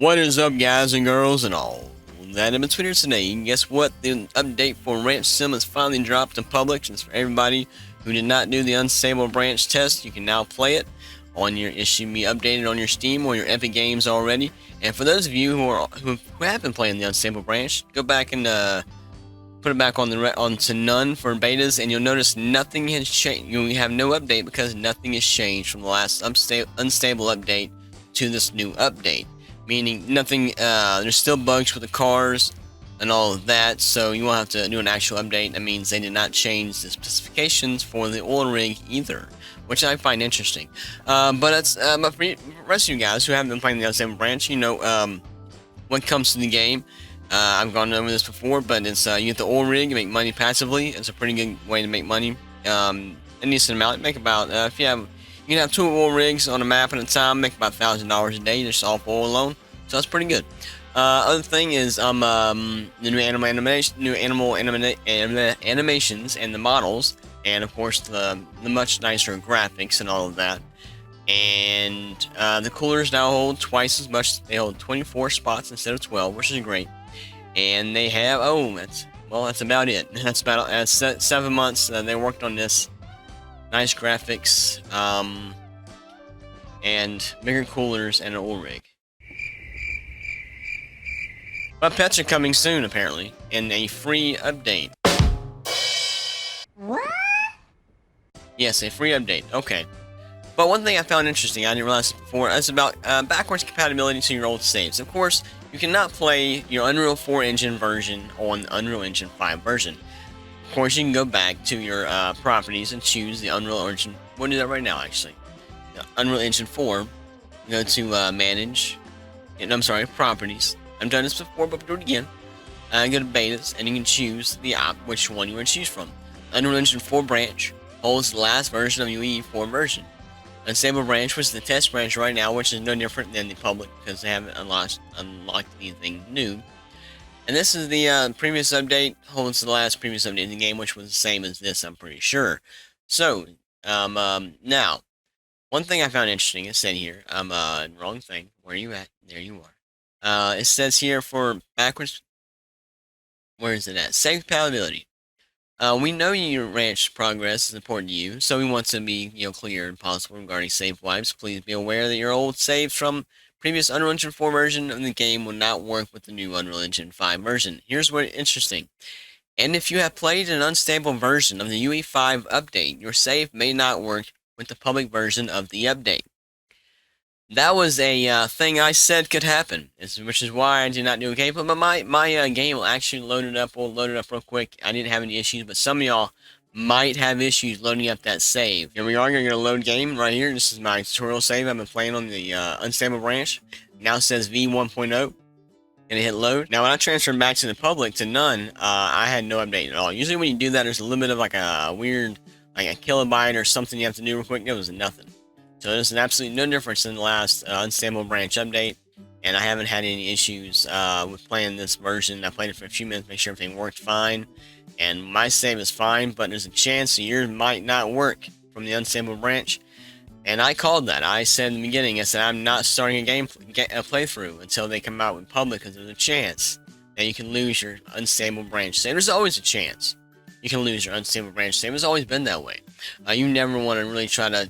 What is up, guys and girls and all that in between today? And guess what? The update for Ranch Sim has finally dropped and published. It's for everybody who did not do the unstable branch test. You can now play it on your. It should be updated on your Steam or your Epic Games already. And for those of you who have been playing the unstable branch, go back and put it back on onto none for betas, and you'll notice nothing has changed. You have no update because nothing has changed from the last unstable update to this new update. Meaning nothing. There's still bugs with the cars and all of that, so you won't have to do an actual update. That means they did not change the specifications for the oil rig either, which I find interesting. But it's but for the rest of you guys who haven't been playing the unstable branch, you know, when it comes to the game. I've gone over this before, but it's you get the oil rig, you make money passively. It's a pretty good way to make money. A decent amount. Make about if you can have 2 oil rigs on a map at a time, make about $1,000 a day just off oil alone. So that's pretty good. Other thing is the new animal animations and the models, and of course the much nicer graphics and all of that. And the coolers now hold twice as much. They hold 24 spots instead of 12, which is great. And they have that's about it. That's 7 months they worked on this. Nice graphics, and bigger coolers and an oil rig. But pets are coming soon, apparently, in a free update. What? Yes, a free update. Okay. But one thing I found interesting, I didn't realize before, is about backwards compatibility to your old saves. Of course, you cannot play your Unreal 4 engine version on the Unreal Engine 5 version. Of course, you can go back to your properties and choose the Unreal Engine. We'll do that right now, actually. The Unreal Engine 4. Go to Manage. And, I'm sorry, Properties. I've done this before, but we'll do it again. Go to Betas, and you can choose the app, which one you want to choose from. Unreal Engine 4 branch holds the last version of UE 4 version. Unstable branch was the test branch right now, which is no different than the public because they haven't unlocked anything new. And this is the previous update, holds the last previous update in the game, which was the same as this, I'm pretty sure. So, now, one thing I found interesting, it said here, wrong thing, where are you at? There you are. It says here for backwards, where is it at? Save compatibility. We know your ranch progress is important to you, so we want to be, clear and possible regarding save wipes. Please be aware that your old saves from previous Unreal Engine 4 version of the game will not work with the new Unreal Engine 5 version. Here's what's interesting. And if you have played an unstable version of the UE5 update, your save may not work with the public version of the update. That was a thing I said could happen, which is why I did not do a gameplay. But my game will actually load it up. We'll load it up real quick. I didn't have any issues, but some of y'all might have issues loading up that save. Here we are. Going to load game right here. This is my tutorial save. I've been playing on the unstable branch. Now it says V1.0. Gonna hit load. Now when I transferred back to the public to none, I had no update at all. Usually when you do that, there's a limit of like a weird, like a kilobyte or something you have to do real quick. There was nothing. So there's absolutely no difference in the last unstable branch update, and I haven't had any issues with playing this version. I played it for a few minutes, make sure everything worked fine, and my save is fine, but there's a chance that yours might not work from the unstable branch, and I called that. I said in the beginning, I said I'm not starting a playthrough until they come out with public, because there's a chance that you can lose your unstable branch save. There's always a chance you can lose your unstable branch save. It's always been that way. You never want to really try to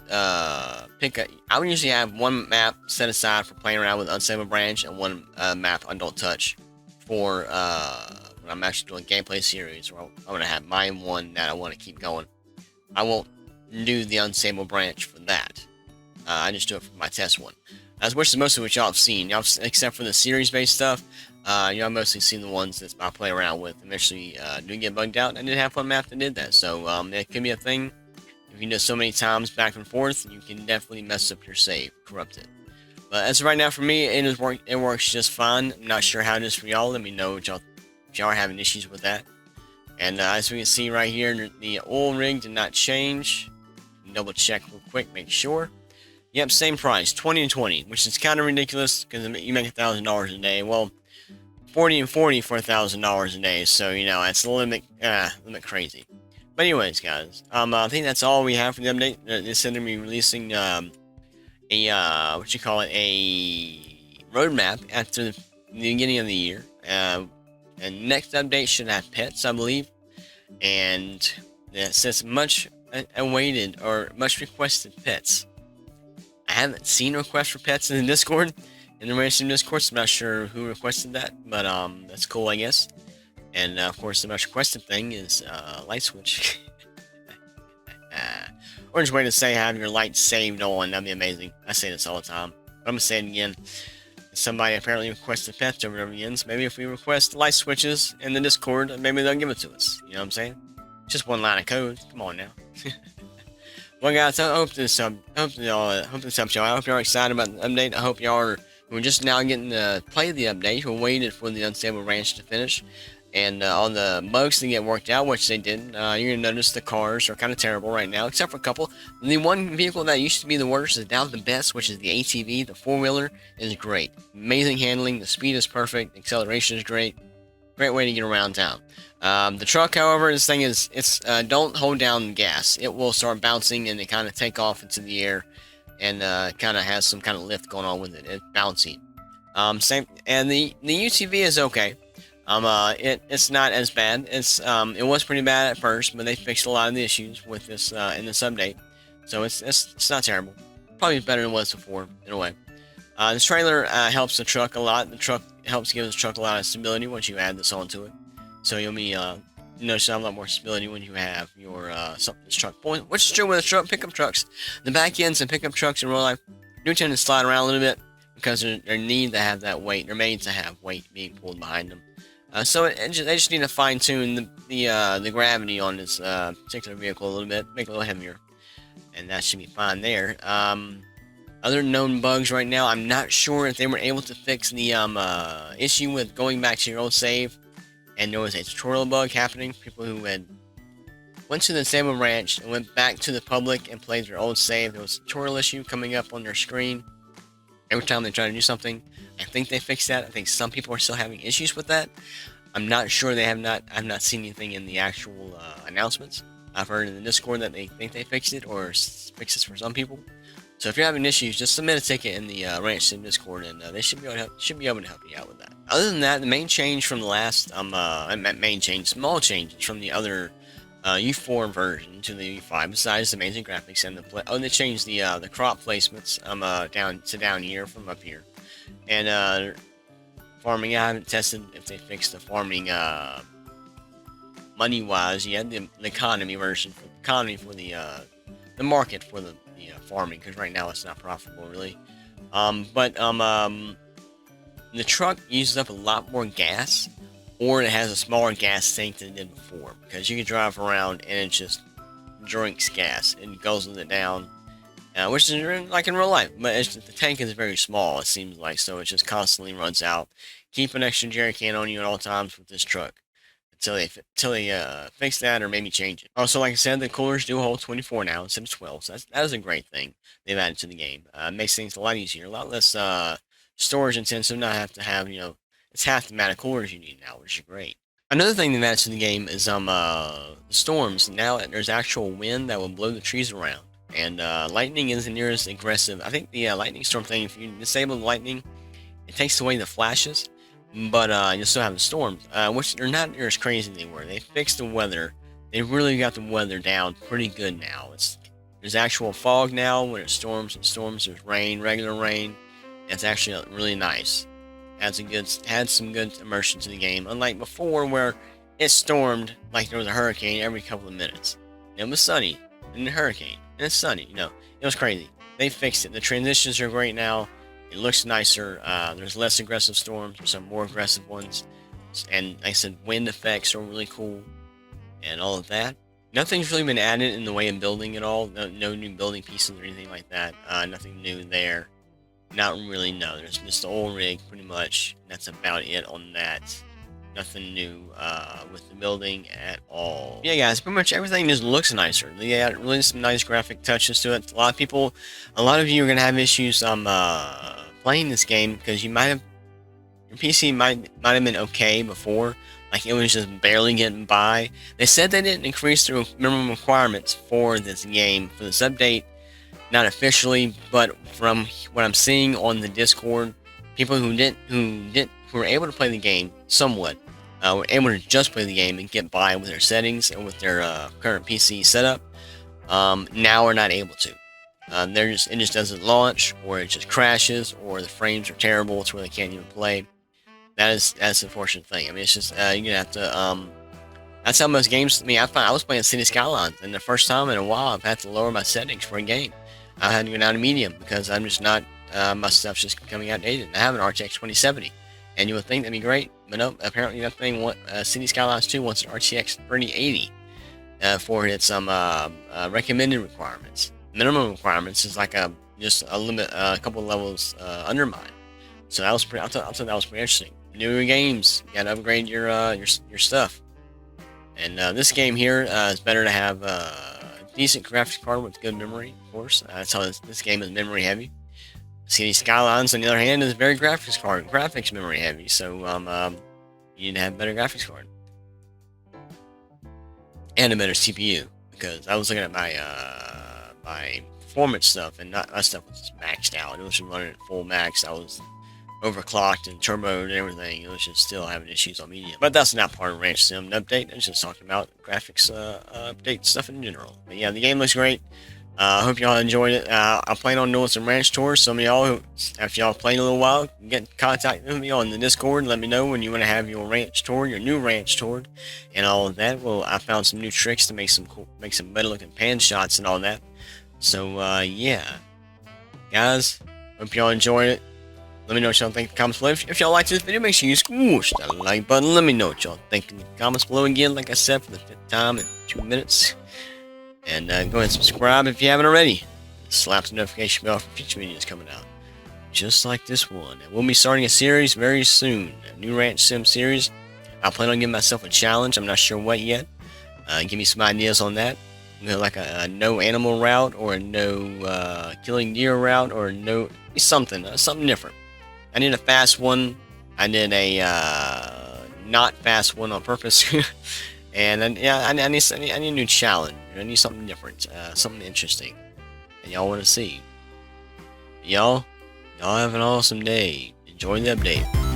I would usually have one map set aside for playing around with unstable branch and one map I don't touch for when I'm actually doing gameplay series, where I'm going to have my one that I want to keep going. I won't do the unstable branch for that. I just do it for my test one. Which is mostly what y'all have seen. Y'all, except for the series-based stuff, y'all mostly seen the ones that I play around with. Eventually, do get bugged out. I did have one map that did that, so it could be a thing. If you do so many times back and forth, you can definitely mess up your save, corrupt it. But as of right now, for me, it works just fine. I'm not sure how it is for y'all. Let me know if y'all are having issues with that. And as we can see right here, the oil rig did not change. Double check real quick, make sure. Yep, same price, 20 and 20, which is kind of ridiculous because you make $1,000 a day. Well, 40 and 40 for $1,000 a day, so that's a little bit crazy. But anyways, guys, I think that's all we have for the update. They said they're gonna be releasing a roadmap after the beginning of the year. And next update should have pets, I believe. And it says much awaited or much requested pets. I haven't seen a request for pets in the Discord, in the Racing Discord, so I'm not sure who requested that, but that's cool, I guess. And of course, the most requested thing is light switch. Or just way to say have your light saved on. That'd be amazing. I say this all the time, but I'm gonna say it again. Somebody apparently requested pets over and over again, so maybe if we request light switches in the Discord, maybe they'll give it to us. You know what I'm saying? Just one line of code. Come on now. Well, guys, I hope this helps y'all. I hope y'all are excited about the update. I hope y'all are. We're just now getting to play the update. We're waiting for the Unstable Ranch to finish, and all the bugs to get worked out, which they did. You're gonna notice the cars are kind of terrible right now, except for a couple. The one vehicle that used to be the worst is now the best, which is the ATV. The four-wheeler is great. Amazing handling. The speed is perfect. The acceleration is great. Great way to get around town. The truck, however, this thing is, don't hold down gas. It will start bouncing and it kind of take off into the air and kind of has some kind of lift going on with it. It's bouncy. Same, and the UTV is okay. It's not as bad. It was pretty bad at first, but they fixed a lot of the issues with this in this update. So it's not terrible. Probably better than it was before, in a way. This trailer helps the truck a lot. The truck helps give the truck a lot of stability once you add this onto it. So you'll be notice a lot more stability when you have your this truck point, which is true with the pickup trucks. The back ends and pickup trucks in real life do tend to slide around a little bit because they need to have that weight. They're made to have weight being pulled behind them. So they just need to fine tune the gravity on this particular vehicle a little bit, make it a little heavier, and that should be fine there. Other known bugs right now, I'm not sure if they were able to fix the issue with going back to your old save. And there was a tutorial bug happening. People who had went to the Unstable Ranch and went back to the public and played their old save. There was a tutorial issue coming up on their screen every time they try to do something. I think they fixed that. I think some people are still having issues with that. I'm not sure. I've not seen anything in the actual announcements. I've heard in the Discord that they think they fixed it or fixed it for some people. So if you're having issues, just submit a ticket in the Ranch Sim Discord, and they should be able to help you out with that. Other than that, the main change from the last small changes from the other U4 version to the U5, besides the amazing graphics and they changed the crop placements down here from up here, and farming. I haven't tested if they fixed the farming money wise yet. The economy version for the market for the farming, because right now it's not profitable really. The truck uses up a lot more gas, or it has a smaller gas tank than it did before, because you can drive around and it just drinks gas and goes with it down, which is like in real life, but the tank is very small, it seems like, so it just constantly runs out. Keep an extra jerry can on you at all times with this truck until they fix that or maybe change it. Also, like I said, the coolers do hold 24 now instead of 12, so that is a great thing they've added to the game. It makes things a lot easier, a lot less storage intensive, not have to have, it's half the amount of coolers you need now, which is great. Another thing they've added to the game is storms. Now there's actual wind that will blow the trees around, and lightning isn't near as aggressive. I think the lightning storm thing, if you disable the lightning, it takes away the flashes, but you still have the storms, which they're not near as crazy as they were. They fixed the weather. They really got the weather down pretty good now. There's actual fog now when it storms and storms. There's rain, regular rain. It's actually really nice. Had some good immersion to the game, unlike before where it stormed like there was a hurricane every couple of minutes. It was sunny and a hurricane, and it's sunny. It was crazy. They fixed it. The transitions are great now. It looks nicer. There's less aggressive storms. There's some more aggressive ones, and like I said, wind effects are really cool, and all of that. Nothing's really been added in the way of building at all. No new building pieces or anything like that. Nothing new there. Not really, no. There's just the old rig, pretty much. That's about it on that. Nothing new with the building at all. Yeah, guys, pretty much everything just looks nicer. They add really some nice graphic touches to it. A lot of you are gonna have issues playing this game because your PC might have been okay before, like it was just barely getting by. They said they didn't increase the minimum requirements for this game for this update. Not officially, but from what I'm seeing on the Discord, people who were able to play the game somewhat, were able to just play the game and get by with their settings and with their current PC setup, now are not able to. It just doesn't launch, or it just crashes, or the frames are terrible to where they can't even play. That's the unfortunate thing. I mean, it's just you're gonna have to. That's how most games. I mean, I was playing City Skylines, and the first time in a while, I've had to lower my settings for a game. I had to go down to medium because I'm just not. My stuff's just becoming outdated. I have an RTX 2070, and you would think that'd be great, but no. Apparently, that thing, City Skylines 2 wants an RTX 3080 for its recommended requirements. Minimum requirements is like just a limit, a couple of levels under mine. So that was pretty. I thought that was pretty interesting. Newer games, you gotta upgrade your stuff. And this game here is better to have a decent graphics card with good memory, of course. That's how this game is memory heavy. City Skylines, on the other hand, is very graphics memory heavy. So you need to have a better graphics card and a better CPU, because I was looking at my performance stuff, and my stuff was maxed out. It was running at full max. I was overclocked and turboed and everything. It was just still having issues on medium. But that's not part of Ranch Sim update. It's just talking about graphics update stuff in general. But yeah, the game looks great. I hope y'all enjoyed it. I plan on doing some ranch tours. Some of y'all, after y'all played a little while, get in contact with me on the Discord. Let me know when you want to have your ranch tour, your new ranch tour, and all of that. Well, I found some new tricks to make some better looking pan shots and all that. So yeah, guys, hope y'all enjoyed it. Let me know what y'all think in the comments below. If y'all liked this video, make sure you squish that like button. Let me know what y'all think in the comments below. Again, like I said, for the 5th time in 2 minutes. And go ahead and subscribe if you haven't already. Slap the notification bell for future videos coming out, just like this one. And we'll be starting a series very soon, a new Ranch Sim series. I plan on giving myself a challenge. I'm not sure what yet. Give me some ideas on that. You know, like a no animal route, or a no killing deer route, or no something different. I need a fast one. I did a not fast one on purpose. And then, yeah, I need a new challenge. I need something different, something interesting, and y'all want to see. Y'all have an awesome day. Enjoy the update.